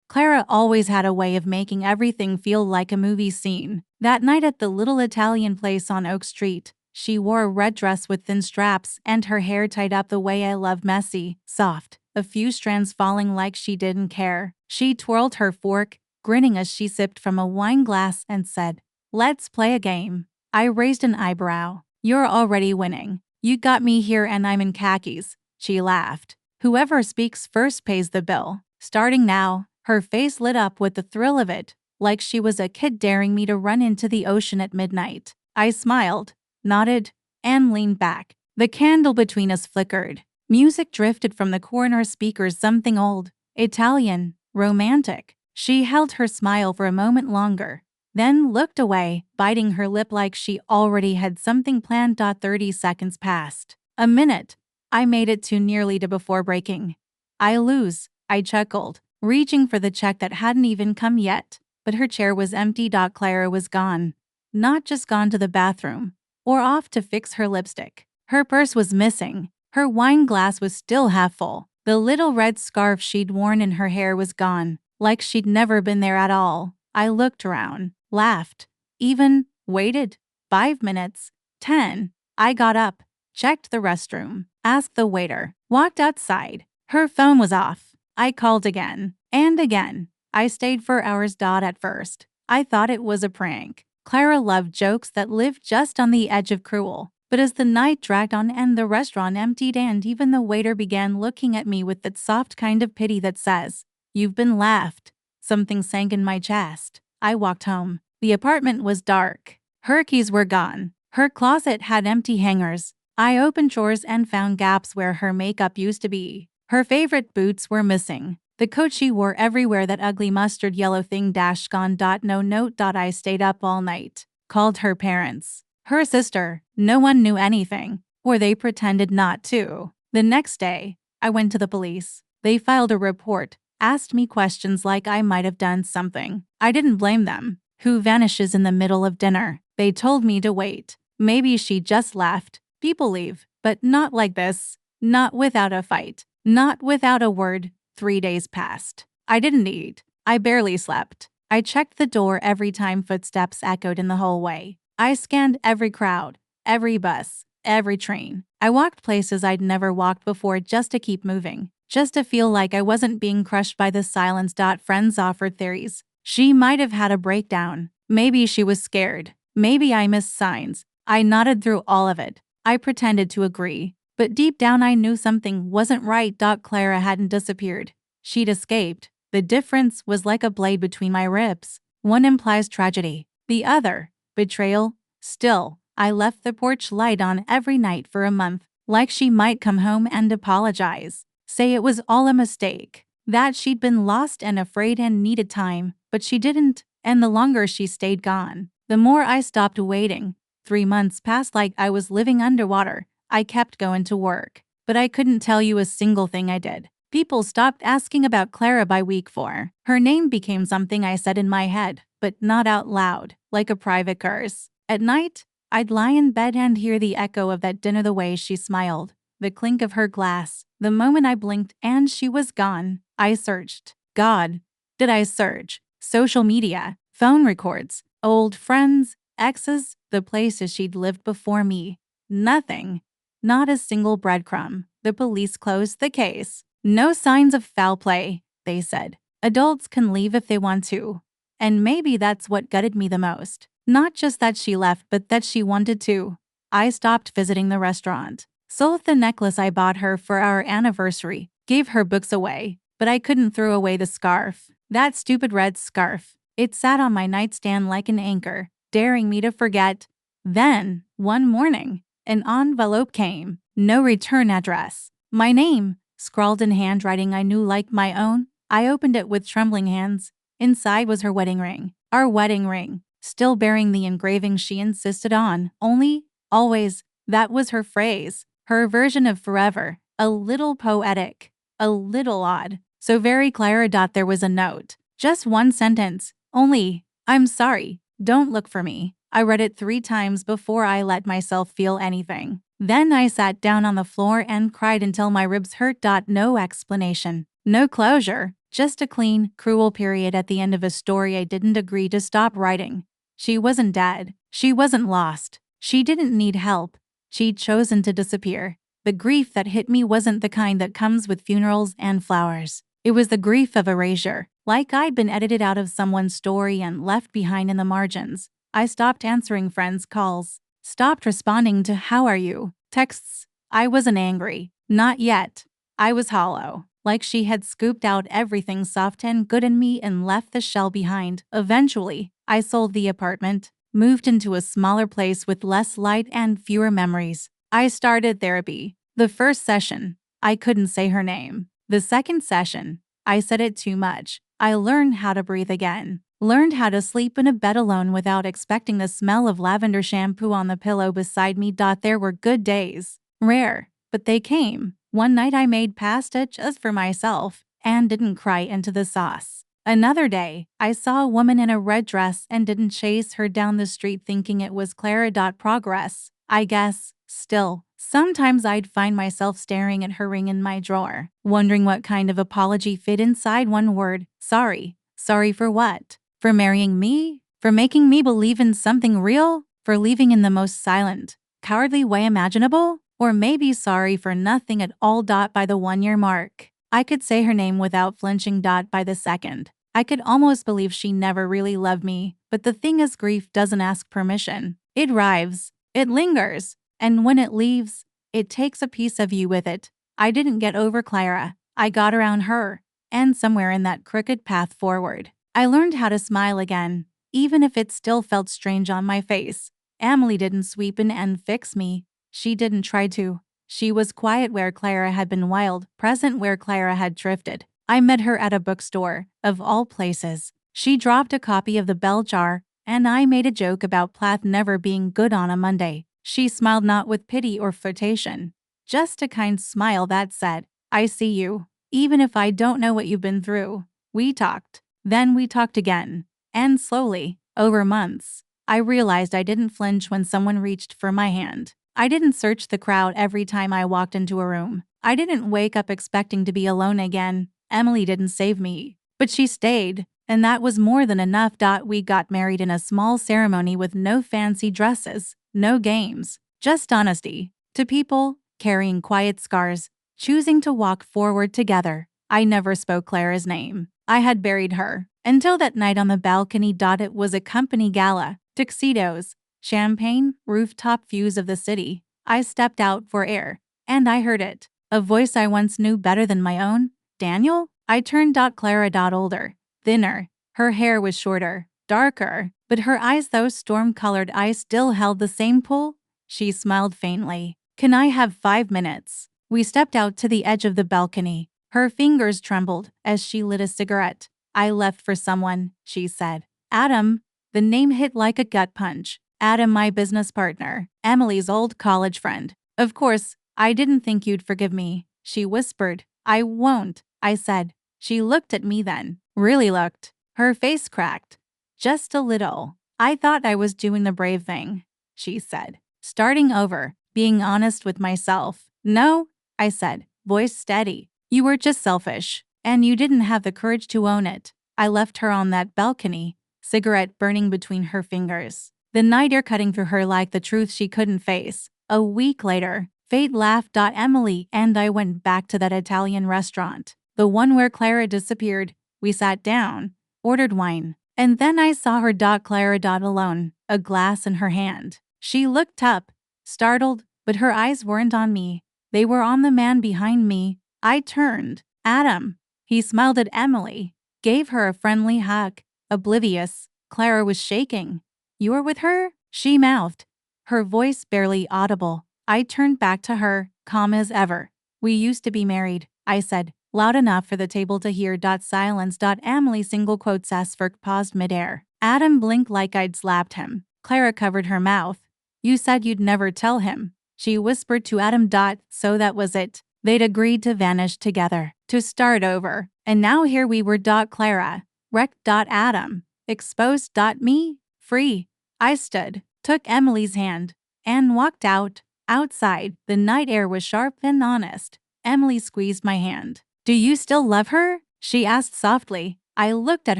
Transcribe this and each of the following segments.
Clara always had a way of making everything feel like a movie scene. That night at the little Italian place on Oak Street, she wore a red dress with thin straps and her hair tied up the way I love, messy, soft, a few strands falling like she didn't care. She twirled her fork, grinning as she sipped from a wine glass, and said, "Let's play a game." I raised an eyebrow. "You're already winning. You got me here and I'm in khakis." She laughed. "Whoever speaks first pays the bill." Starting now, her face lit up with the thrill of it, like she was a kid daring me to run into the ocean at midnight. I smiled, nodded, and leaned back. The candle between us flickered. Music drifted from the corner speakers, something old, Italian, romantic. She held her smile for a moment longer, then looked away, biting her lip like she already had something planned. 30 seconds passed. A minute. I made it too nearly to before breaking. "I lose," I chuckled, reaching for the check that hadn't even come yet. But her chair was empty. Clara was gone. Not just gone to the bathroom or off to fix her lipstick. Her purse was missing. Her wine glass was still half full. The little red scarf she'd worn in her hair was gone, like she'd never been there at all. I looked around, laughed, even waited. 5 minutes, 10. I got up, checked the restroom, asked the waiter, walked outside. Her phone was off. I called again and again. I stayed for hours. At first, I thought it was a prank. Clara loved jokes that lived just on the edge of cruel. But as the night dragged on and the restaurant emptied and even the waiter began looking at me with that soft kind of pity that says, "You've been laughed," something sank in my chest. I walked home. The apartment was dark. Her keys were gone. Her closet had empty hangers. I opened drawers and found gaps where her makeup used to be. Her favorite boots were missing. The coat she wore everywhere, that ugly mustard yellow thing, gone. No note. I stayed up all night. Called her parents. Her sister. No one knew anything, or they pretended not to. The next day, I went to the police. They filed a report, asked me questions like I might have done something. I didn't blame them. Who vanishes in the middle of dinner? They told me to wait. Maybe she just left. People leave, but not like this. Not without a fight. Not without a word. 3 days passed. I didn't eat. I barely slept. I checked the door every time footsteps echoed in the hallway. I scanned every crowd, every bus, every train. I walked places I'd never walked before just to keep moving, just to feel like I wasn't being crushed by the silence. Friends offered theories. She might have had a breakdown. Maybe she was scared. Maybe I missed signs. I nodded through all of it. I pretended to agree. But deep down I knew something wasn't right. Clara hadn't disappeared. She'd escaped. The difference was like a blade between my ribs. One implies tragedy. The other, betrayal. Still, I left the porch light on every night for a month, like she might come home and apologize. Say it was all a mistake. That she'd been lost and afraid and needed time. But she didn't. And the longer she stayed gone, the more I stopped waiting. 3 months passed like I was living underwater. I kept going to work, but I couldn't tell you a single thing I did. People stopped asking about Clara by week 4. Her name became something I said in my head, but not out loud, like a private curse. At night, I'd lie in bed and hear the echo of that dinner, the way she smiled, the clink of her glass, the moment I blinked and she was gone. I searched. God, did I search? Social media, phone records, old friends, exes, the places she'd lived before me. Nothing. Not a single breadcrumb. The police closed the case. No signs of foul play, they said. Adults can leave if they want to. And maybe that's what gutted me the most. Not just that she left, but that she wanted to. I stopped visiting the restaurant. Sold the necklace I bought her for our anniversary. Gave her books away. But I couldn't throw away the scarf. That stupid red scarf. It sat on my nightstand like an anchor, daring me to forget. Then, one morning, an envelope came. No return address. My name, scrawled in handwriting I knew like my own. I opened it with trembling hands. Inside was her wedding ring. Our wedding ring. Still bearing the engraving she insisted on. Only, always. That was her phrase. Her version of forever. A little poetic. A little odd. So very Clara. There was a note. Just one sentence. Only, "I'm sorry. Don't look for me." I read it 3 times before I let myself feel anything. Then I sat down on the floor and cried until my ribs hurt. No explanation. No closure. Just a clean, cruel period at the end of a story I didn't agree to stop writing. She wasn't dead. She wasn't lost. She didn't need help. She'd chosen to disappear. The grief that hit me wasn't the kind that comes with funerals and flowers. It was the grief of erasure, like I'd been edited out of someone's story and left behind in the margins. I stopped answering friends' calls, stopped responding to "how are you" texts. I wasn't angry. Not yet. I was hollow, like she had scooped out everything soft and good in me and left the shell behind. Eventually, I sold the apartment, moved into a smaller place with less light and fewer memories. I started therapy. The first session, I couldn't say her name. The second session, I said it too much. I learned how to breathe again. Learned how to sleep in a bed alone without expecting the smell of lavender shampoo on the pillow beside me. There were good days. Rare, but they came. One night I made pasta just for myself and didn't cry into the sauce. Another day, I saw a woman in a red dress and didn't chase her down the street thinking it was Clara. Progress, I guess. Still, sometimes I'd find myself staring at her ring in my drawer, wondering what kind of apology fit inside one word. Sorry. Sorry for what? For marrying me? For making me believe in something real? For leaving in the most silent, cowardly way imaginable? Or maybe sorry for nothing at all. By the 1-year mark, I could say her name without flinching. By the second, I could almost believe she never really loved me. But the thing is, grief doesn't ask permission. It arrives. It lingers. And when it leaves, it takes a piece of you with it. I didn't get over Clara. I got around her. And somewhere in that crooked path forward, I learned how to smile again, even if it still felt strange on my face. Emily didn't sweep in and fix me. She didn't try to. She was quiet where Clara had been wild, present where Clara had drifted. I met her at a bookstore, of all places. She dropped a copy of The Bell Jar, and I made a joke about Plath never being good on a Monday. She smiled, not with pity or flirtation, just a kind smile that said, "I see you, even if I don't know what you've been through." We talked. Then we talked again. And slowly, over months, I realized I didn't flinch when someone reached for my hand. I didn't search the crowd every time I walked into a room. I didn't wake up expecting to be alone again. Emily didn't save me, but she stayed, and that was more than enough. We got married in a small ceremony with no fancy dresses, no games, just honesty. To people carrying quiet scars, choosing to walk forward together. I never spoke Clara's name. I had buried her. Until that night on the balcony. It was a company gala, tuxedos, champagne, rooftop views of the city. I stepped out for air, and I heard it. A voice I once knew better than my own. "Daniel?" I turned. Clara. Older, thinner. Her hair was shorter, darker, but her eyes, those storm-colored eyes, still held the same pull. She smiled faintly. "Can I have 5 minutes?" We stepped out to the edge of the balcony. Her fingers trembled as she lit a cigarette. "I left for someone," she said. "Adam." The name hit like a gut punch. Adam, my business partner, Emily's old college friend. "Of course, I didn't think you'd forgive me," she whispered. "I won't," I said. She looked at me then, really looked. Her face cracked. "Just a little. I thought I was doing the brave thing," she said. "Starting over, being honest with myself." "No," I said, voice steady. "You were just selfish, and you didn't have the courage to own it." I left her on that balcony, cigarette burning between her fingers, the night air cutting through her like the truth she couldn't face. A week later, fate laughed. Emily and I went back to that Italian restaurant, the one where Clara disappeared. We sat down, ordered wine, and then I saw her. Clara. Alone, a glass in her hand. She looked up, startled, but her eyes weren't on me. They were on the man behind me. I turned. "Adam." He smiled at Emily, gave her a friendly hug. Oblivious, Clara was shaking. "You're with her?" she mouthed, her voice barely audible. I turned back to her, calm as ever. "We used to be married," I said, loud enough for the table to hear. Silence. Emily single quotes Asperk paused midair. Adam blinked like I'd slapped him. Clara covered her mouth. "You said you'd never tell him," she whispered to Adam. So that was it. They'd agreed to vanish together, to start over. And now here we were. Clara, wrecked. Adam, exposed. Me, free. I stood, took Emily's hand, and walked out. Outside, the night air was sharp and honest. Emily squeezed my hand. "Do you still love her?" She asked softly. I looked at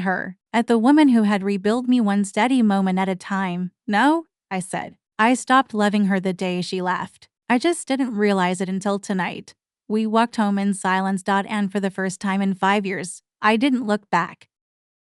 her, at the woman who had rebuilt me one steady moment at a time. No, I said. I stopped loving her the day she left. I just didn't realize it until tonight. We walked home in silence. And for the first time in 5 years, I didn't look back.